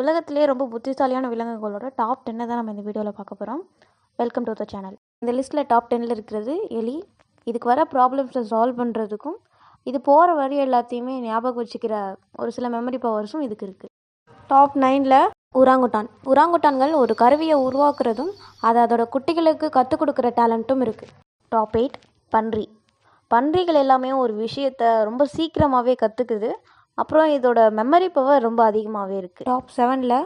உலகத்திலேயே ரொம்ப புத்திசாலியான விலங்குகளோட டாப் 10 தான் நம்ம இந்த வீடியோவில் பார்க்க போகிறோம். Welcome to the channel. இந்த லிஸ்ட்டில் டாப் 10 இருக்கிறது எலி. இதுக்கு வர ப்ராப்ளம்ஸை சால்வ் பண்ணுறதுக்கும் இது போகிற வழி எல்லாத்தையுமே ஞாபகம் வச்சுக்கிற ஒரு சில மெமரி பவர்ஸும் இதுக்கு இருக்குது. டாப் 9 உராங்குட்டான். உராங்குட்டான்கள் ஒரு கருவியை உருவாக்குறதும் அதை அதோட குட்டிகளுக்கு கற்றுக் கொடுக்குற டேலண்ட்டும் இருக்குது. டாப் 8 பன்றி. பன்றிகள் எல்லாமே ஒரு விஷயத்தை ரொம்ப சீக்கிரமாகவே கற்றுக்குது. அப்புறம் இதோட மெமரி பவர் ரொம்ப அதிகமாகவே இருக்குது. டாப் 7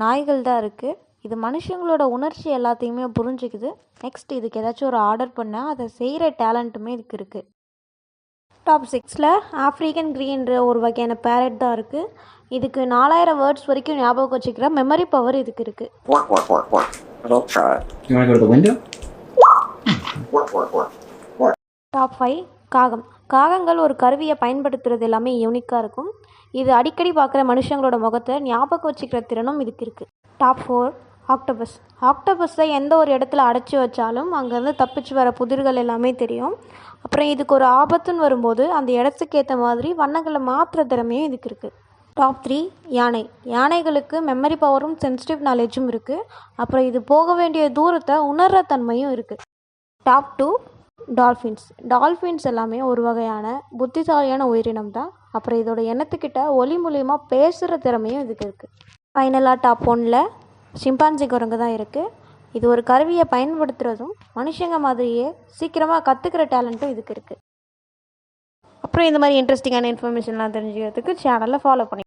நாய்கள் தான் இருக்குது. இது மனுஷங்களோட உணர்ச்சி எல்லாத்தையுமே புரிஞ்சுக்குது. நெக்ஸ்ட் இதுக்கு ஏதாச்சும் ஒரு ஆர்டர் பண்ணால் அதை செய்கிற டேலண்ட்டுமே இதுக்கு இருக்குது. டாப் 6 ஆஃப்ரிக்கன் க்ரீன்ற ஒரு வகையான பேரட் தான் இருக்குது. இதுக்கு 4000 வேர்ட்ஸ் வரைக்கும் ஞாபகம் வச்சுக்கிற மெமரி பவர் இதுக்கு இருக்குது. டாப் 5 காகம். காகங்கள் ஒரு கருவியை பயன்படுத்துறது எல்லாமே யூனிக்காக இருக்கும். இது அடிக்கடி பார்க்குற மனுஷங்களோட முகத்தை ஞாபகம் வச்சுக்கிற திறனும் இதுக்கு இருக்குது. Top 4 octopus. ஆக்டோபஸை எந்த ஒரு இடத்துல அடைச்சி வச்சாலும் அங்கேருந்து தப்பிச்சு வர புதிர்கள் எல்லாமே தெரியும். அப்புறம் இதுக்கு ஒரு ஆபத்துன்னு வரும்போது அந்த இடத்துக்கு ஏற்ற மாதிரி வண்ணங்களை மாற்றுற திறமையும் இதுக்கு இருக்குது. டாப் 3 யானை. யானைகளுக்கு மெமரி பவரும் சென்சிட்டிவ் நாலேஜும் இருக்குது. அப்புறம் இது போக வேண்டிய தூரத்தை உணர்கிற தன்மையும் இருக்குது. Top 2 dolphins. டால்ஃபின்ஸ் எல்லாமே ஒரு வகையான புத்திசாலியான உயிரினம் தான். அப்புறம் இதோட எண்ணத்துக்கிட்ட ஒலி மூலிமா பேசுகிற திறமையும் இதுக்கு இருக்குது. ஃபைனலாக டாப் 1 சிம்பான்சி குரங்கு தான் இருக்குது. இது ஒரு கருவியை பயன்படுத்துகிறதும் மனுஷங்க மாதிரியே சீக்கிரமாக கற்றுக்கிற டேலண்ட்டும் இதுக்கு இருக்குது. அப்புறம் இந்த மாதிரி இன்ட்ரெஸ்டிங்கான இன்ஃபர்மேஷன்லாம் தெரிஞ்சுக்கிறதுக்கு சேனலை ஃபாலோ பண்ணி